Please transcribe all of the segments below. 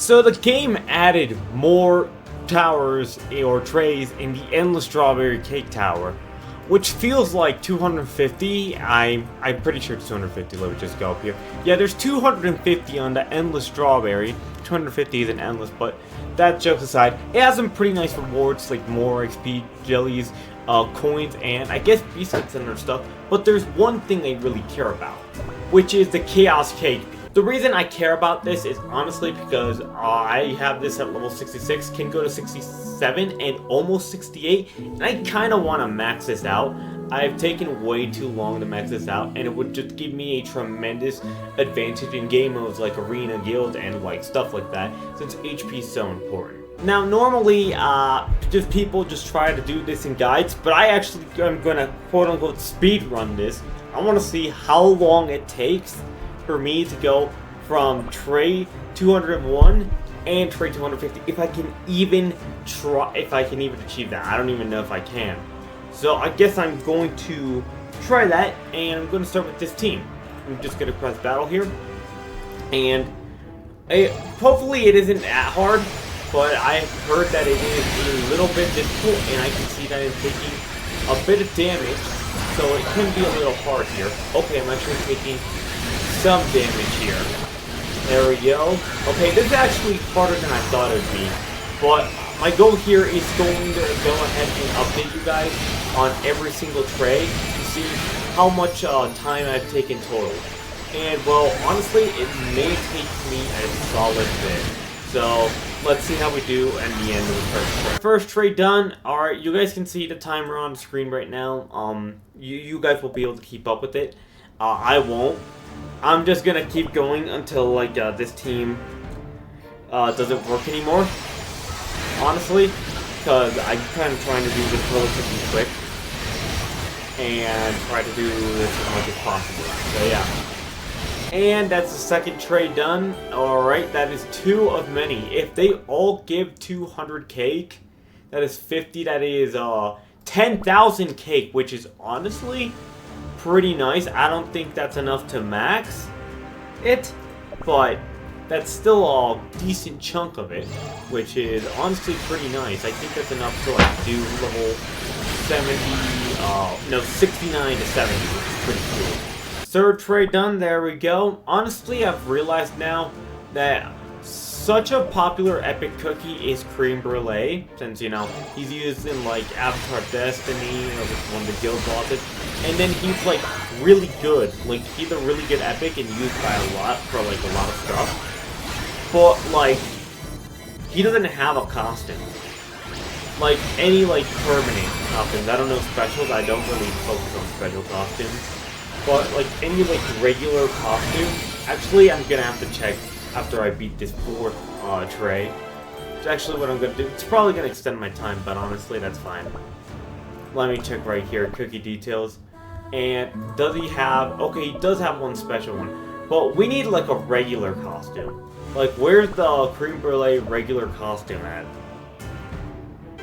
So the game added more towers or trays in the Endless Strawberry Cake Tower, which feels like 250. I'm pretty sure it's 250. Let me just go up here. Yeah, there's 250 on the Endless Strawberry. 250 isn't endless, but that jokes aside, it has some pretty nice rewards like more XP, jellies, coins, and I guess biscuits and other stuff. But there's one thing I really care about, which is the Chaos Cake. The reason I care about this is honestly because I have this at level 66, can go to 67 and almost 68, and I kind of want to max this out. I've taken way too long to max this out, and it would just give me a tremendous advantage in game modes like Arena, Guild, and like stuff like that, since HP is so important. Now, normally, just people just try to do this in guides, but I actually am gonna quote-unquote speed run this. I want to see how long it takes for me to go from tray 201 and tray 250, if I can even achieve that. I don't even know if I can. So I guess I'm going to try that, and I'm going to start with this team. I'm just going to press battle here, and hopefully it isn't that hard, but I've heard that it is a little bit difficult, and I can see that it's taking a bit of damage, so it can be a little hard here. Okay, I'm actually taking some damage here. There we go. Okay, this is actually harder than I thought it would be, but my goal here is going to go ahead and update you guys on every single tray to see how much time I've taken total. And well, honestly, it may take me a solid bit. So let's see how we do at the end of the first tray. First tray done. Alright, you guys can see the timer on the screen right now. You guys will be able to keep up with it. I won't. I'm just gonna keep going until like this team doesn't work anymore. Honestly, because I'm kind of trying to do this relatively quick and try to do this as much as possible. So yeah. And that's the second tray done. Alright, that is 2 of many. If they all give 200 cake, that is 50, that is 10,000 cake, which is honestly pretty nice. I don't think that's enough to max it, but that's still a decent chunk of it, which is honestly pretty nice. I think that's enough to like do level 69 to 70, which is pretty cool. Third tray done, there we go. Honestly, I've realized now that such a popular epic cookie is Cream Brulee, since, you know, he's used in, like, Avatar Destiny, or one of the guild bosses, and then he's, like, really good. Like, he's a really good epic and used by a lot for, like, a lot of stuff. But, like, he doesn't have a costume. Like, any, like, permanent costumes. I don't know specials, I don't really focus on special costumes. But, like, any, like, regular costume, actually, I'm gonna have to check after I beat this 4th tray. It's actually what I'm going to do. It's probably going to extend my time, but honestly, that's fine. Let me check right here, cookie details. And does he have... Okay, he does have one special one. But we need, like, a regular costume. Like, where's the Cream Brulee regular costume at?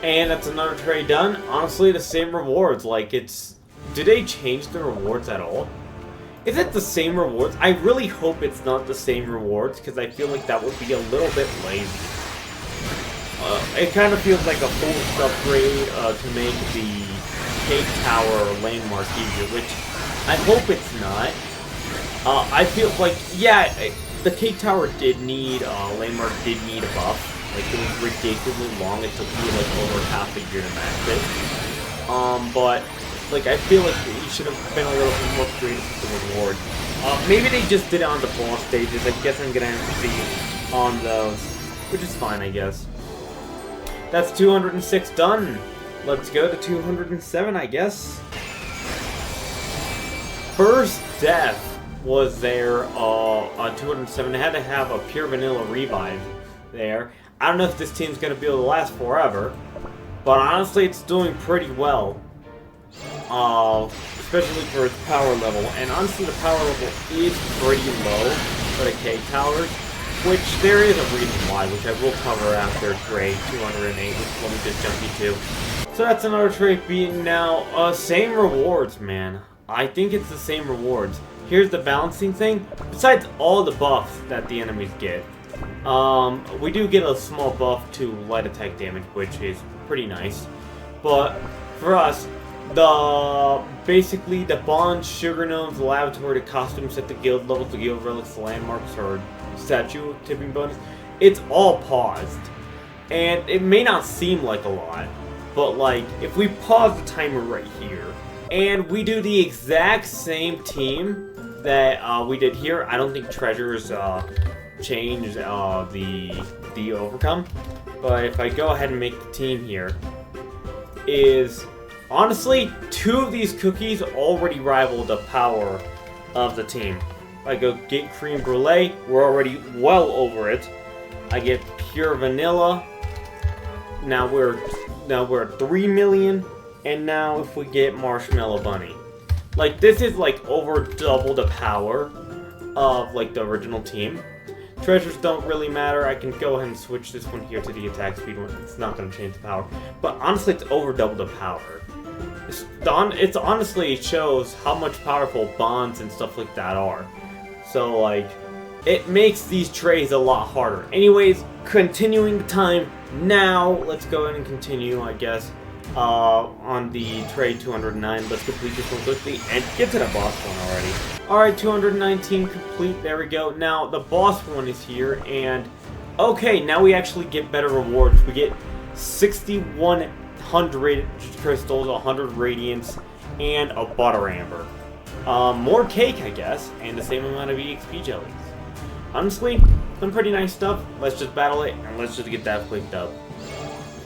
And that's another tray done. Honestly, the same rewards. Like, it's... Did they change the rewards at all? Is it the same rewards? I really hope it's not the same rewards, because I feel like that would be a little bit lazy. It kind of feels like a full upgrade to make the Cake Tower landmark easier, which I hope it's not. I feel like, yeah, the Cake Tower did need, landmark did need a buff. Like, it was ridiculously long. It took me, like, over half a year to max it. But... like, I feel like you should have been a little bit more creative with the reward. Maybe they just did it on the boss stages. I guess I'm gonna have to see on those. Which is fine, I guess. That's 206 done. Let's go to 207, I guess. First death was there on 207. I had to have a pure vanilla revive there. I don't know if this team's gonna be able to last forever. But honestly, it's doing pretty well. Especially for its power level, and honestly the power level is pretty low for the Cake Towers, which there is a reason why, which I will cover after tray 208, which let me just jump into. So that's another tray beaten now. Same rewards, man. I think it's the same rewards. Here's the balancing thing. Besides all the buffs that the enemies get, We do get a small buff to light attack damage, which is pretty nice. But for us, basically the bonds, sugar gnomes, the laboratory, the costumes at the guild levels, the guild relics, the landmarks, or statue tipping bonus, it's all paused. And it may not seem like a lot, but like if we pause the timer right here and we do the exact same team that we did here, I don't think treasures change the overcome. But if I go ahead and make the team here, is honestly 2 of these cookies already rival the power of the team. If I go get cream brulee, we're already well over it. I get pure vanilla. Now we're at 3 million, and now if we get marshmallow bunny, like this is like over double the power of like the original team. Treasures don't really matter. I can go ahead and switch this one here to the attack speed one. It's not going to change the power. But honestly, it's over double the power. It's honestly, it shows how much powerful bonds and stuff like that are. So, like, it makes these trays a lot harder. Anyways, continuing the time now, let's go ahead and continue, I guess, on the tray 209. Let's complete this one quickly and get to the boss one already. Alright, 219 complete, there we go. Now, the boss one is here, and okay, now we actually get better rewards. We get 6,100 crystals, 100 radiance, and a butter amber. More cake, I guess, and the same amount of EXP jellies. Honestly, some pretty nice stuff. Let's just battle it, and let's just get that quick up.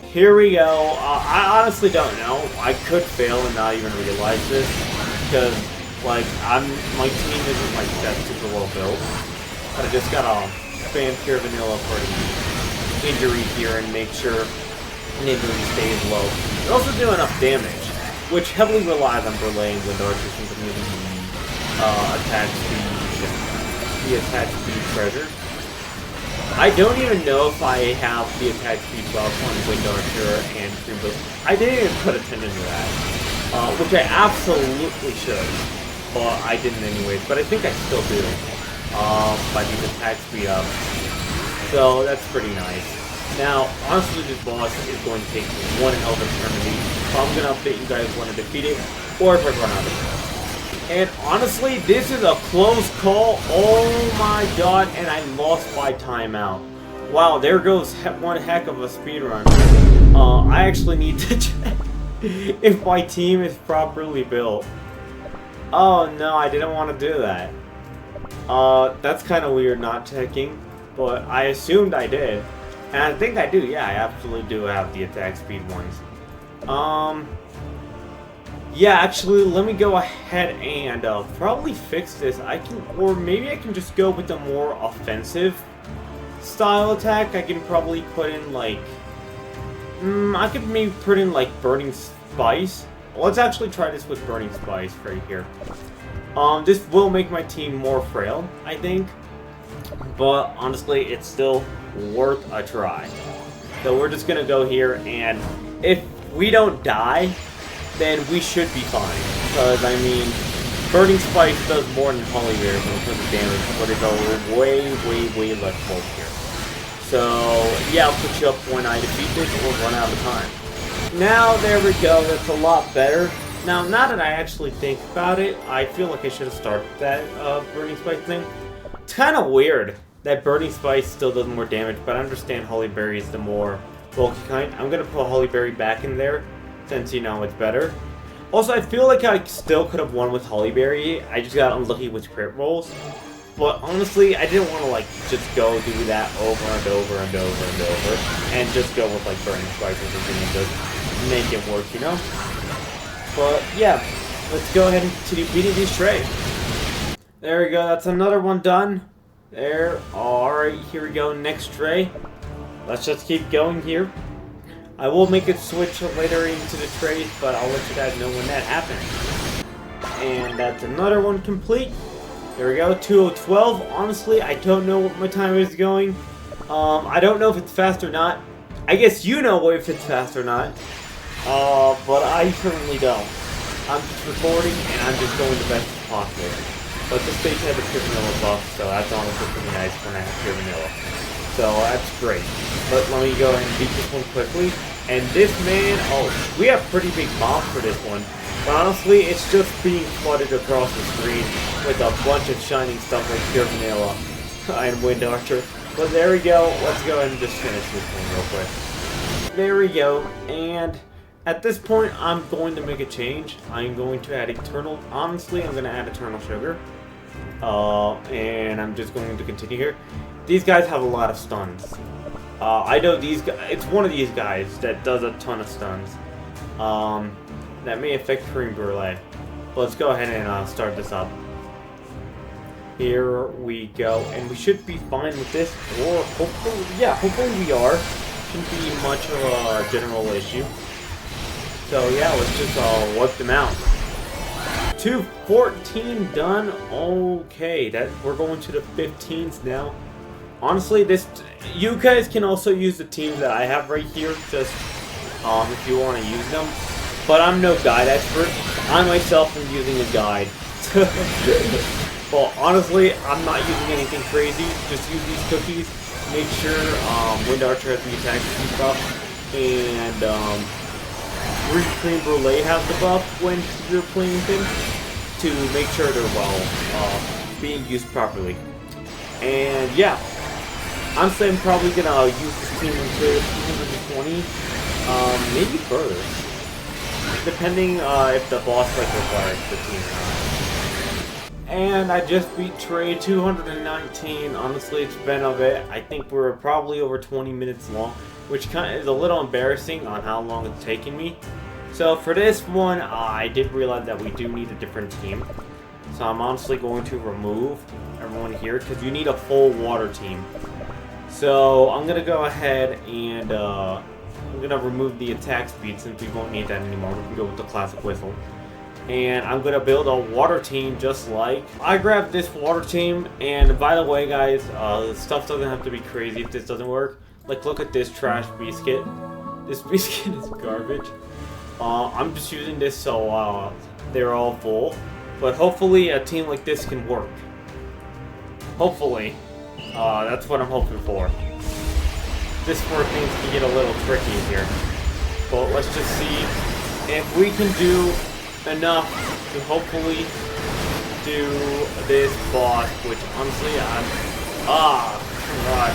Here we go. I honestly don't know. I could fail and not even realize this, because like my team isn't like that super well built. But I just gotta spam pure vanilla for the injury here and make sure injury stays low. They also do enough damage, which heavily relies on Brulee and Wind Archer since I'm using the attack speed treasure. I don't even know if I have the attack speed buff on Wind Archer and Cream Brulee. I didn't even put attention to that, which I absolutely should, but I didn't anyways. But I think I still do by these attack speed up. So that's pretty nice. Now, honestly, this boss is going to take one hell of an eternity. So I'm going to update you guys when I defeat it, or if I run out of time. And honestly, this is a close call. Oh my god, and I lost by timeout. Wow, there goes one heck of a speedrun. I actually need to check if my team is properly built. Oh no, I didn't want to do that. That's kind of weird not checking, but I assumed I did. And I think I do, yeah, I absolutely do have the attack speed ones. Yeah, actually, let me go ahead and probably fix this. Or maybe I can just go with the more offensive style attack. I can probably put in like, I could maybe put in like Burning Spice. Let's actually try this with Burning Spice right here. This will make my team more frail, I think. But honestly, it's still worth a try. So we're just gonna go here, and if we don't die, then we should be fine. Because, I mean, Burning Spice does more than Holy Berry when it comes to damage, but it's a way less bulk here. So, yeah, I'll put you up when I defeat this, or run out of time. Now, there we go, that's a lot better. Now that I actually think about it, I feel like I should have started that Burning Spice thing. It's kind of weird that Burning Spice still does more damage, but I understand Holy Berry is the more bulky kind. I'm going to put Holy Berry back in there, since, you know, it's better. Also, I feel like I still could have won with Holy Berry. I just got unlucky with crit rolls. But honestly, I didn't want to, like, just go do that over and over and over and over. And just go with, like, Burning Spice or something and just make it work, you know? But, yeah. Let's go ahead and continue beating these trays. There we go. That's another one done. There. Alright, here we go. Next tray. Let's just keep going here. I will make a switch later into the trays, but I'll let you guys know when that happens. And that's another one complete. There we go, 2012. Honestly, I don't know what my time is going. I don't know if it's fast or not. I guess you know if it's fast or not. But I certainly don't. I'm just recording, and I'm just going the best as possible. But this stage has a pure vanilla buff, so that's honestly pretty nice when I have pure vanilla. So so that's great. But let me go and beat this one quickly. And this man, oh, we have pretty big mobs for this one. But honestly, it's just being flooded across the screen with a bunch of shining stuff like Pure Vanilla and Wind Archer. But there we go. Let's go ahead and just finish this one real quick. There we go. And at this point, I'm going to make a change. I'm going to add Eternal. Honestly, I'm going to add Eternal Sugar. And I'm just going to continue here. These guys have a lot of stuns. I know these guys. It's one of these guys that does a ton of stuns. That may affect Cream Brulee. But let's go ahead and start this up. Here we go, and we should be fine with this, or hopefully, yeah, hopefully we are. Shouldn't be much of a general issue. So yeah, let's just wipe them out. 214 done. Okay, that we're going to the 15s now. Honestly, you guys can also use the teams that I have right here, just if you want to use them. But I'm no guide expert. I myself am using a guide. Well, honestly, I'm not using anything crazy. Just use these cookies. Make sure Wind Archer has the attack speed buff, and Cream Brulee has the buff when you're playing them to make sure they're being used properly. And yeah, honestly, I'm probably gonna use this team until 220, maybe further, depending if the boss requires the team or not. And I just beat Trey 219. Honestly, it's been a bit. I think we're probably over 20 minutes long, which kind of is a little embarrassing on how long it's taking me. So for this one, I did realize that we do need a different team. So I'm honestly going to remove everyone here because you need a full water team. So I'm gonna go ahead and I'm gonna remove the attack speed since we won't need that anymore. We can go with the classic whistle. And I'm gonna build a water team just like I grabbed this water team. And by the way, guys, stuff doesn't have to be crazy if this doesn't work. Like, look at this trash biscuit. This biscuit is garbage. I'm just using this so they're all full. But hopefully a team like this can work. Hopefully. That's what I'm hoping for. This is where things can get a little tricky here. But let's just see if we can do enough to hopefully do this boss, which honestly God.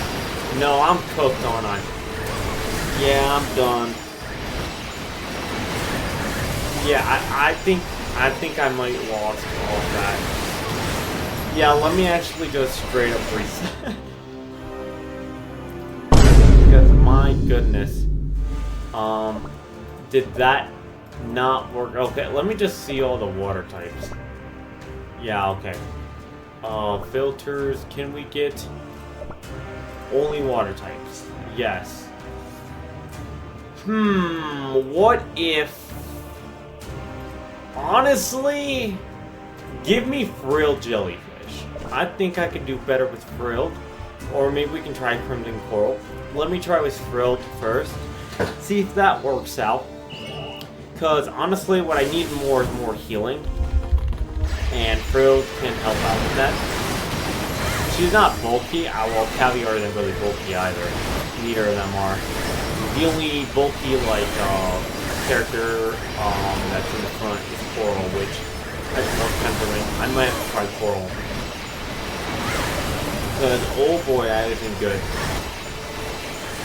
No, I'm cooked, aren't I? Yeah, I'm done. Yeah, I think I might lost all of that. Yeah, let me actually just straight up reset. Because my goodness. Did that not work? Okay, let me just see all the water types. Yeah, okay. Filters, can we get only water types? Yes. What if... Honestly, give me frilled jellyfish. I think I could do better with frilled. Or maybe we can try crimson coral. Let me try with frilled first. See if that works out. Because honestly, what I need more is more healing. And frilled can help out with that. She's not bulky. Well, Caviar isn't really bulky either. Neither of them are. The only bulky, like, character that's in the front is Coral, which I don't know temperament. I might have to try Coral. Because, oh boy, that isn't good.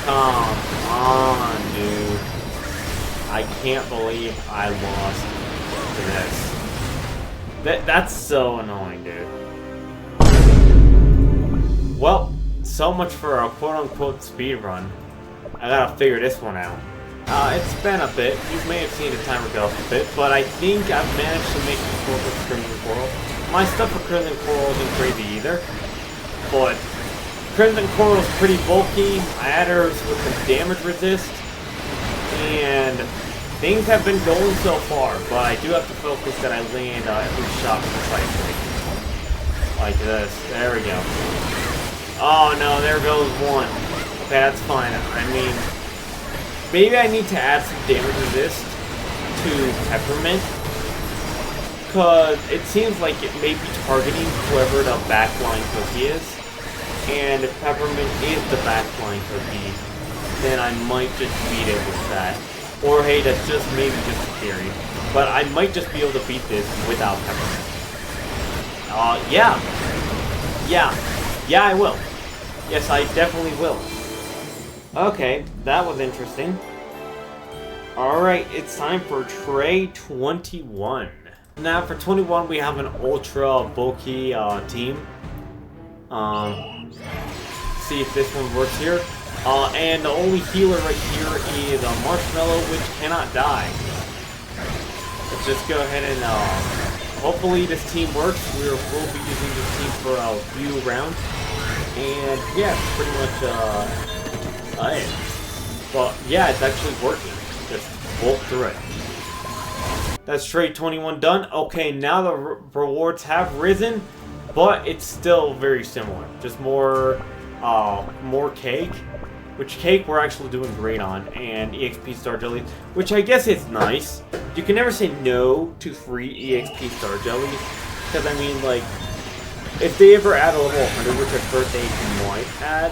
Come on, dude. I can't believe I lost to this. That's so annoying, dude. Well, so much for a quote-unquote speed run. I gotta figure this one out. It's been a bit. You may have seen the timer go up a bit, but I think I've managed to make this work with Crimson Coral. My stuff for Crimson Coral isn't crazy either, but Crimson Coral is pretty bulky. I add hers with some damage resist, and things have been going so far, but I do have to focus that I land every shot precisely. Like this. There we go. Oh no, there goes one. Okay, that's fine. I mean, maybe I need to add some damage resist to Peppermint, because it seems like it may be targeting whoever the backline cookie is. And if Peppermint is the backline cookie, then I might just beat it with that. Or hey, that's just maybe just a theory. But I might just be able to beat this without Peppermint. Yeah. Yeah, I will. Yes, I definitely will. Okay, that was interesting. Alright, it's time for Tray 21. Now for 21, we have an ultra bulky team. See if this one works here. And the only healer right here is a Marshmallow, which cannot die. Let's just go ahead and hopefully this team works. We'll be using this team for a few rounds. And yeah, it's pretty much it. But yeah, it's actually working. Just bolt through it. That's Tray 21 done. Okay, now the rewards have risen, but it's still very similar. Just more cake, which cake we're actually doing great on, and EXP Star Jellies, which I guess is nice. You can never say no to free EXP Star Jellies, because I mean, like, if they ever add a level 100, which I've heard they might add,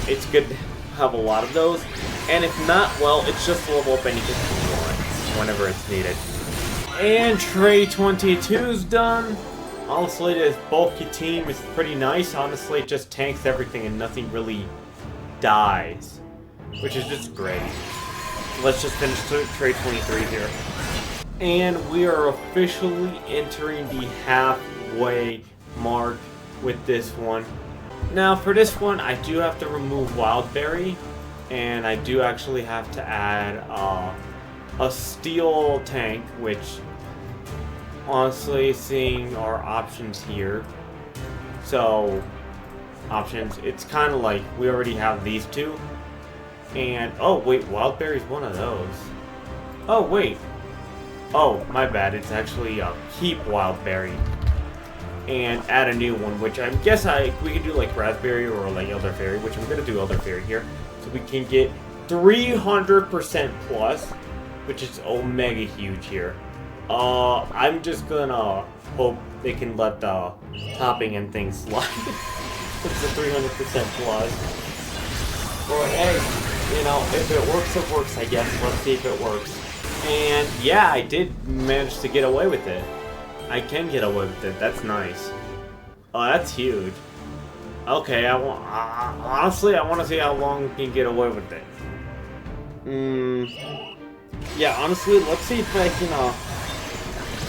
it's good to have a lot of those. And if not, well, it's just to level up anything you want whenever it's needed. And Tray 22's done. Honestly, this bulky team is pretty nice. Honestly, it just tanks everything and nothing really dies, which is just great. Let's just finish Tray 23 here. And we are officially entering the halfway mark with this one. Now for this one, I do have to remove Wildberry, and I do actually have to add a steel tank, which honestly, seeing our options here, so options, it's kind of like we already have these two, and oh wait, Wildberry's one of those. Oh wait, oh my bad, it's actually keep Wildberry and add a new one, which I guess we could do like Raspberry or like Elderberry, which I'm gonna do Elderberry here, so we can get 300% plus, which is omega huge here. I'm just gonna hope they can let the topping and things slide. It's a 300% plus. Well, hey, you know, if it works, it works, I guess. Let's see if it works. And yeah, I did manage to get away with it. I can get away with it. That's nice. Oh, that's huge. Okay, honestly, I want to see how long we can get away with it. Yeah, honestly, let's see if I can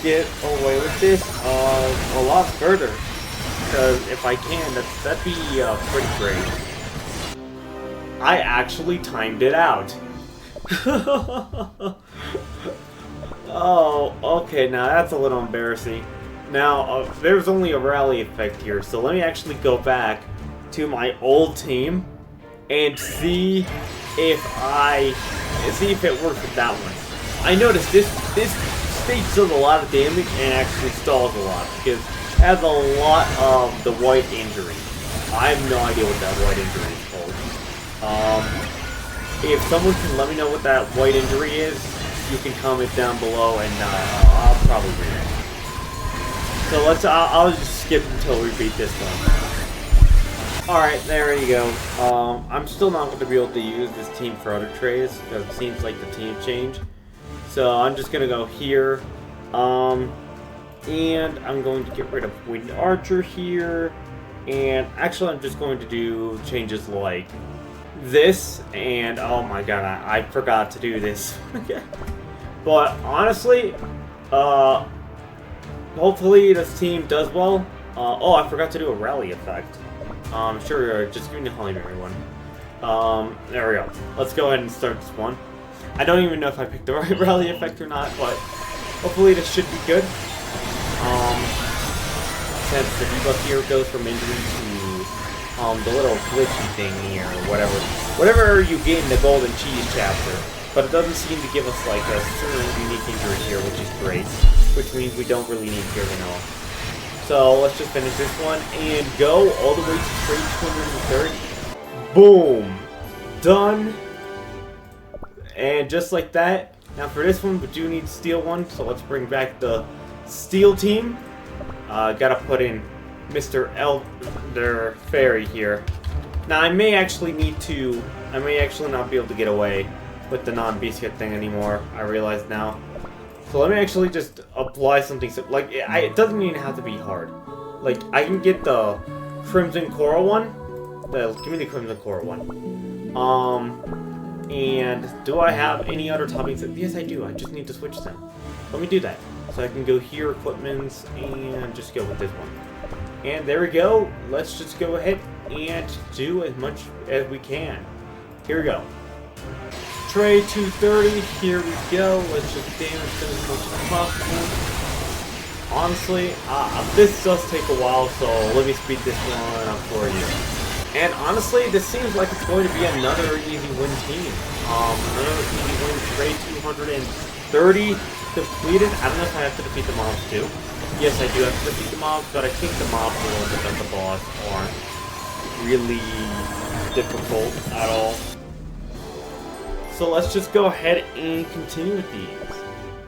get away with this a lot further. Because if I can, that'd be pretty great. I actually timed it out. Oh, okay, now that's a little embarrassing. Now, there's only a rally effect here, so let me actually go back to my old team and see if it works with that one. I noticed this stage does a lot of damage and actually stalls a lot because it has a lot of the white injury. I have no idea what that white injury is called. If someone can let me know what that white injury is, you can comment down below and I'll probably read it. So I'll just skip until we beat this one. Alright, there you go. I'm still not going to be able to use this team for other trays because it seems like the team changed. So I'm just going to go here. And I'm going to get rid of Wind Archer here. And actually I'm just going to do changes like this. And oh my god, I forgot to do this. But honestly, hopefully this team does well. Oh, I forgot to do a rally effect. Sure, just give me the Holly Mary one. There we go. Let's go ahead and start this one. I don't even know if I picked the right rally effect or not, but hopefully this should be good. Since the debuff here goes from injury to the little glitchy thing here, or whatever you get in the Golden Cheese chapter. But it doesn't seem to give us like a certain unique injury here, which is great. Which means we don't really need Pure Vanilla. So let's just finish this one and go all the way to Tray 230. Boom! Done! And just like that. Now for this one, we do need Steel one, so let's bring back the Steel team. Gotta put in Mr. Elder Fairy here. Now I may actually not be able to get away with the non-beast hit thing anymore. I realize now. So let me actually just apply something. Like it doesn't even have to be hard. Like I can get the Crimson Coral one. Give me the Crimson Coral one. And do I have any other toppings? Yes, I do. I just need to switch them. Let me do that. So I can go here, equipments, and just go with this one. And there we go. Let's just go ahead and do as much as we can. Here we go. Tray 230. Here we go. Let's just damage them as much as possible. Honestly, this does take a while, so let me speed this one up for you. And honestly, this seems like it's going to be another easy win team. Another easy win. Tray 230 completed. I don't know if I have to defeat the mobs too. Yes, I do have to defeat the mobs, but I think the mobs and the boss aren't really difficult at all. So let's just go ahead and continue with these.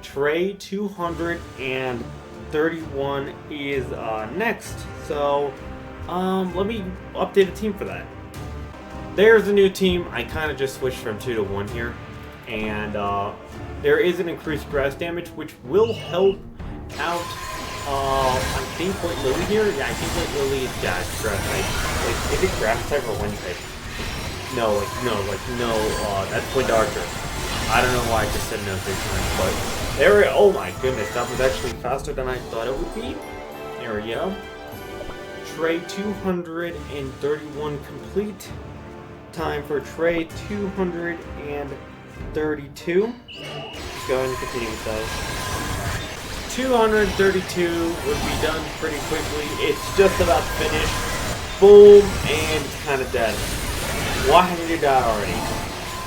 Tray 231 is next. So let me update a team for that. There's a new team. I kind of just switched from 2 to 1 here. And there is an increased grass damage, which will help out, I think White Lily here? Yeah, I think White Lily is grass type. Like, is it grass type or wind type? No, that's Wind Archer. I don't know why I just said no 3 times, but there we go. Oh my goodness, that was actually faster than I thought it would be. There we go. Tray 231 complete. Time for Tray 232. Let's go ahead and continue with those. 232 would be done pretty quickly. It's just about finished. Boom, and it's kind of dead. Why haven't you died already?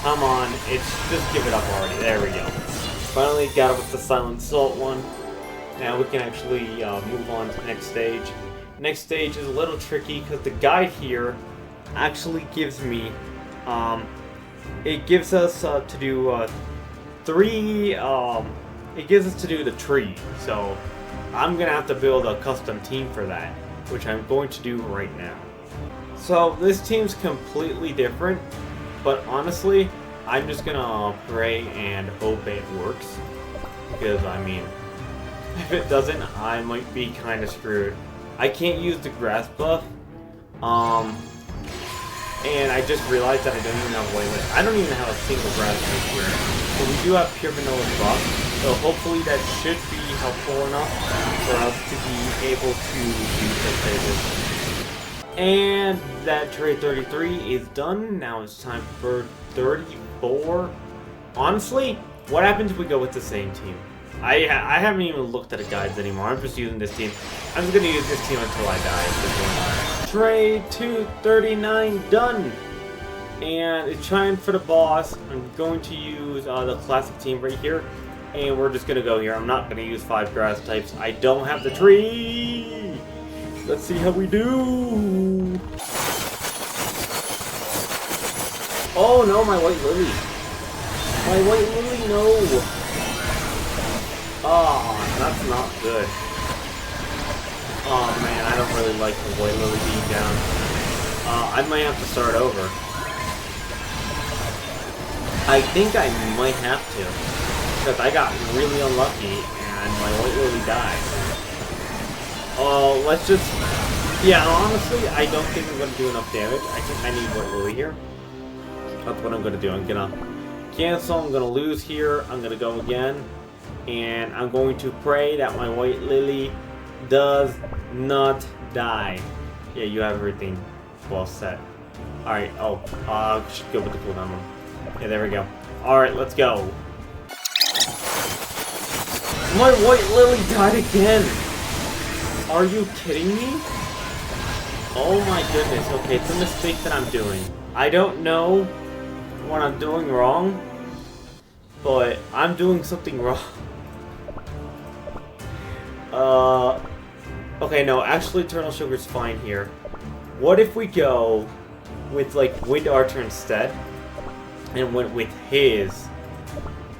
Come on, just give it up already. There we go. Finally got it with the Silent Salt one. Now we can actually move on to the next stage. Next stage is a little tricky because the guide here actually gives me, it gives us to do it gives us to do the tree. So I'm gonna have to build a custom team for that, which I'm going to do right now. So this team's completely different, but honestly, I'm just gonna pray and hope it works. Because I mean, if it doesn't, I might be kind of screwed. I can't use the grass buff, and I just realized that I don't even have Waylon. I don't even have a single grass type here. But we do have Pure Vanilla buff, so hopefully that should be helpful enough for us to be able to use the phases. And that Tray 33 is done. Now it's time for 34. Honestly, what happens if we go with the same team? I haven't even looked at the guides anymore. I'm just using this team. I'm just gonna use this team until I die. Tray 239 done. And it's time for the boss. I'm going to use the classic team right here. And we're just gonna go here. I'm not gonna use 5 grass types. I don't have the tree. Let's see how we do. Oh no, my White Lily. My White Lily, no. Oh, that's not good. Oh man, I don't really like the White Lily being down. I might have to start over. I think I might have to. Because I got really unlucky and my White Lily died. Oh, let's just... Yeah, honestly, I don't think I'm going to do enough damage. I think I need White Lily here. That's what I'm going to do. I'm going to cancel. I'm going to lose here. I'm going to go again. And I'm going to pray that my White Lily does not die. Yeah, you have everything well set. Alright, should go with the cooldown one. Yeah, there we go. Alright, let's go. My White Lily died again! Are you kidding me? Oh my goodness, okay, it's a mistake that I'm doing. I don't know what I'm doing wrong, but I'm doing something wrong. Okay, no, actually Eternal Sugar's fine here. What if we go with, like, Wind Archer instead? And went with his...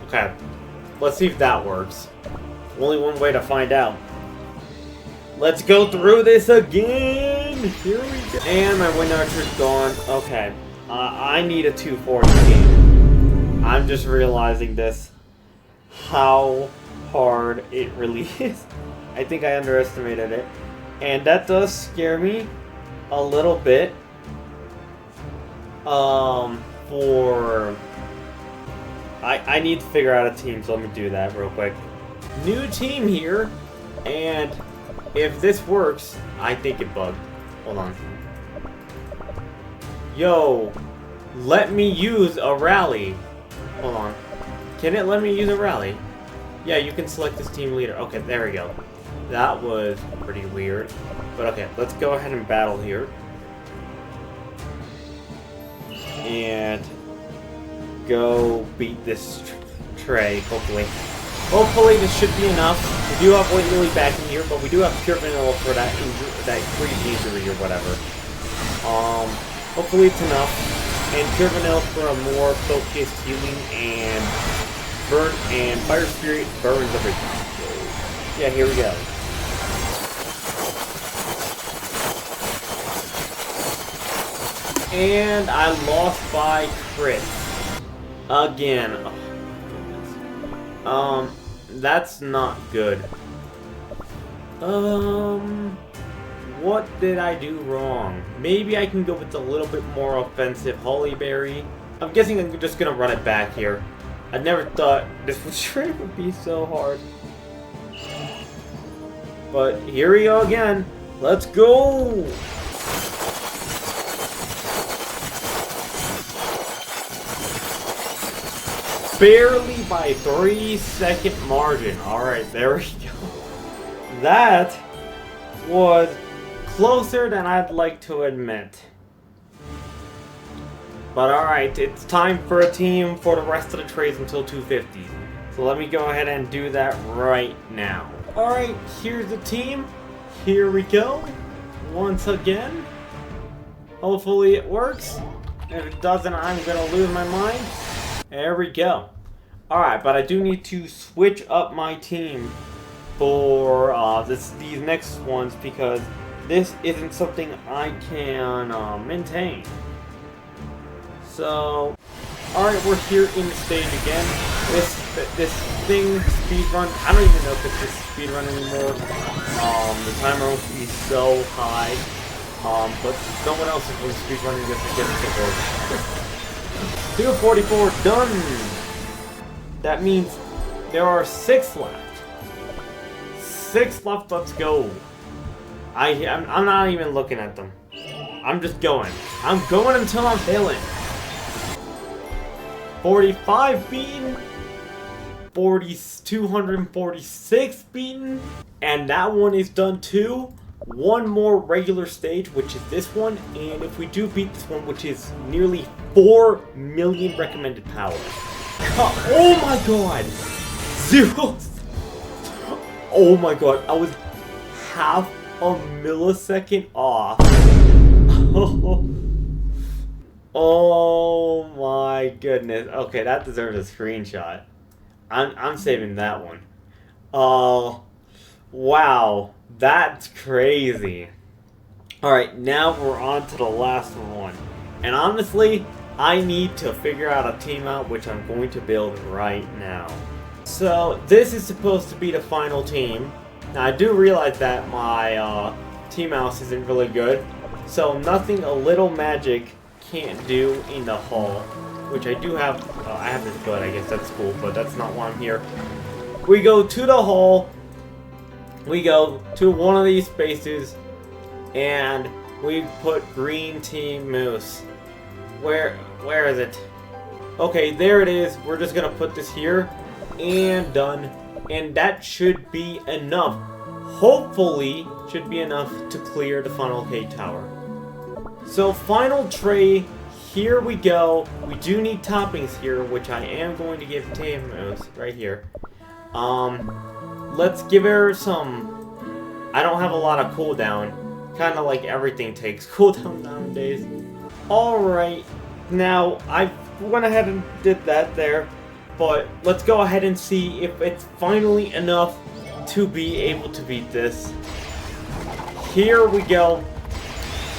Okay, let's see if that works. Only one way to find out. Let's go through this again. Here we go. And my wind archer's gone. Okay. I need a 240 team. I'm just realizing this. How hard it really is. I think I underestimated it. And that does scare me a little bit. I need to figure out a team, so let me do that real quick. New team here, and if this works, I think it bugged. Hold on. Yo, let me use a rally. Hold on. Can it let me use a rally? Yeah, you can select this team leader. Okay, there we go. That was pretty weird. But okay, let's go ahead and battle here. And go beat this Trey, hopefully. Hopefully this should be enough. We do have White Lily back in here, but we do have Pure Vanilla for that crazy injury or whatever. Hopefully it's enough. And Pure Vanilla for a more focused healing and burn and Fire Spirit burns everything. Yeah, here we go. And I lost by crit. Again. Oh, that's not good. What did I do wrong? Maybe I can go with a little bit more offensive Holy Berry. I'm guessing I'm just gonna run it back here. I never thought this would be so hard. But here we go again. Let's go! Barely by 3-second margin. Alright, there we go. That was closer than I'd like to admit. But alright, it's time for a team for the rest of the trades until 250. So let me go ahead and do that right now. Alright, here's the team. Here we go. Once again. Hopefully it works. If it doesn't, I'm gonna lose my mind. There we go. Alright, but I do need to switch up my team for these next ones because this isn't something I can maintain. So, alright, we're here in the stage again. This thing, speedrun, I don't even know if it's just speedrun anymore. The timer won't be so high. But someone else is really speedrunning this against the board. 244 done! That means there are 6 left. 6 left, let's go. I'm not even looking at them. I'm just going. I'm going until I'm failing. 45 beaten. 246 beaten. And that one is done too. One more regular stage, which is this one, and if we do beat this one, which is nearly 4 million recommended power. Oh my god! 0. Oh my god, I was half a millisecond off. Oh my goodness. Okay, that deserves a screenshot. I'm saving that one. Wow. That's crazy. Alright, now we're on to the last one. And honestly, I need to figure out a team out, which I'm going to build right now. So, this is supposed to be the final team. Now, I do realize that my team house isn't really good. So, nothing a little magic can't do in the hall. Which I do have, I have this bud, I guess that's cool, but that's not why I'm here. We go to the hall. We go to one of these spaces, and we put green team moose. Where is it? Okay, there it is. We're just gonna put this here, and done. And that should be enough. Hopefully, should be enough to clear the Funnel Cake Tower. So, final tray. Here we go. We do need toppings here, which I am going to give Team Moose right here. Let's give her some... I don't have a lot of cooldown. Kind of like everything takes cooldown nowadays. Alright, now I went ahead and did that there. But let's go ahead and see if it's finally enough to be able to beat this. Here we go.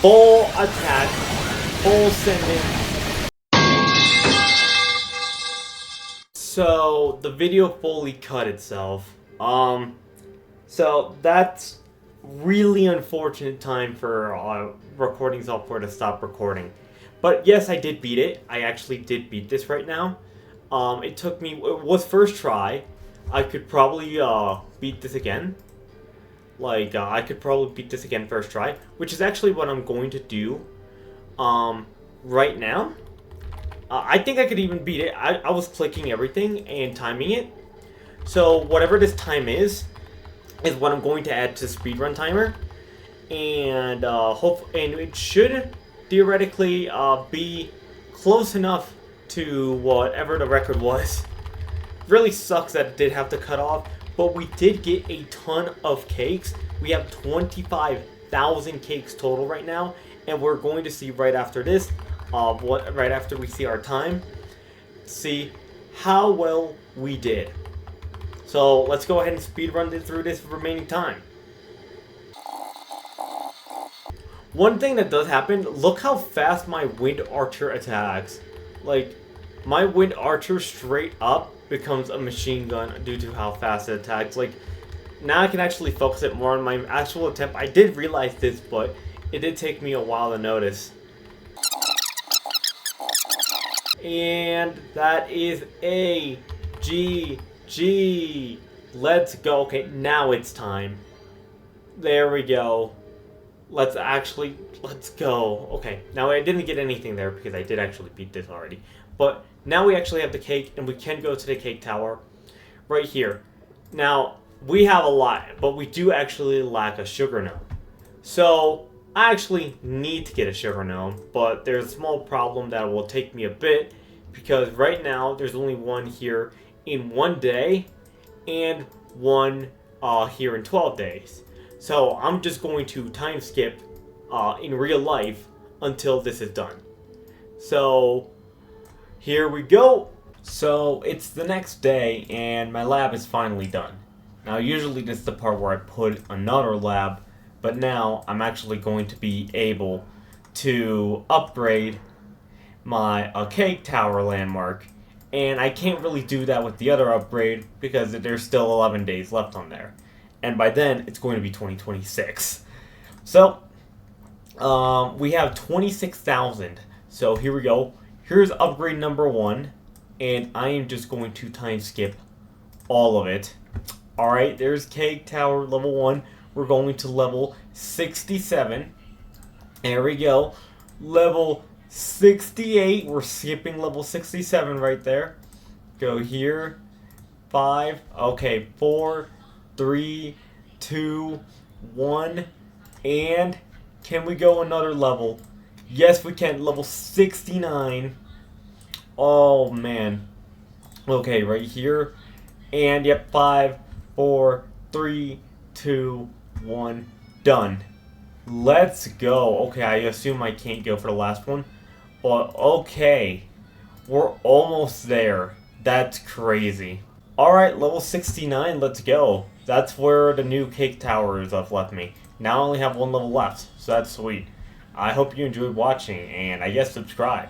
Full attack. Full sending. So the video fully cut itself. So that's really unfortunate time for recording software to stop recording. But yes, I did beat it. I actually did beat this right now. It took me, it was first try. I could probably beat this again. Like, I could probably beat this again first try, which is actually what I'm going to do right now. I think I could even beat it. I was clicking everything and timing it. So whatever this time is what I'm going to add to speedrun timer. And and it should theoretically be close enough to whatever the record was. Really sucks that it did have to cut off, but we did get a ton of cakes. We have 25,000 cakes total right now, and we're going to see right after this, right after we see our time, see how well we did. So let's go ahead and speedrun through this remaining time. One thing that does happen, look how fast my Wind Archer attacks. Like, my Wind Archer straight up becomes a machine gun due to how fast it attacks. Like, now I can actually focus it more on my actual attempt. I did realize this, but it did take me a while to notice. And that is a GG. Let's go. Okay, now it's time. There we go. Let's go. Okay, now I didn't get anything there because I did actually beat this already. But now we actually have the cake, and we can go to the cake tower right here. Now, we have a lot, but we do actually lack a sugar gnome. So, I actually need to get a sugar gnome, but there's a small problem that will take me a bit, because right now there's only one here in 1 day, and one here in 12 days. So I'm just going to time skip in real life until this is done. So here we go. So it's the next day and my lab is finally done. Now usually this is the part where I put another lab, but now I'm actually going to be able to upgrade my cake tower landmark. And I can't really do that with the other upgrade because there's still 11 days left on there. And by then, it's going to be 2026. So, we have 26,000. So here we go. Here's upgrade number 1. And I am just going to time skip all of it. Alright, there's Cake Tower level 1. We're going to level 67. There we go. Level 68. We're skipping level 67 right there. Go here. 5. Okay, 4. 3, 2, 1, and can we go another level? Yes, we can. Level 69. Oh, man. Okay, right here. And, yep, 5, 4, 3, 2, 1. Done. Let's go. Okay, I assume I can't go for the last one. But, okay. We're almost there. That's crazy. Alright, level 69, let's go. That's where the new cake towers have left me. Now I only have one level left, so that's sweet. I hope you enjoyed watching, and I guess subscribe.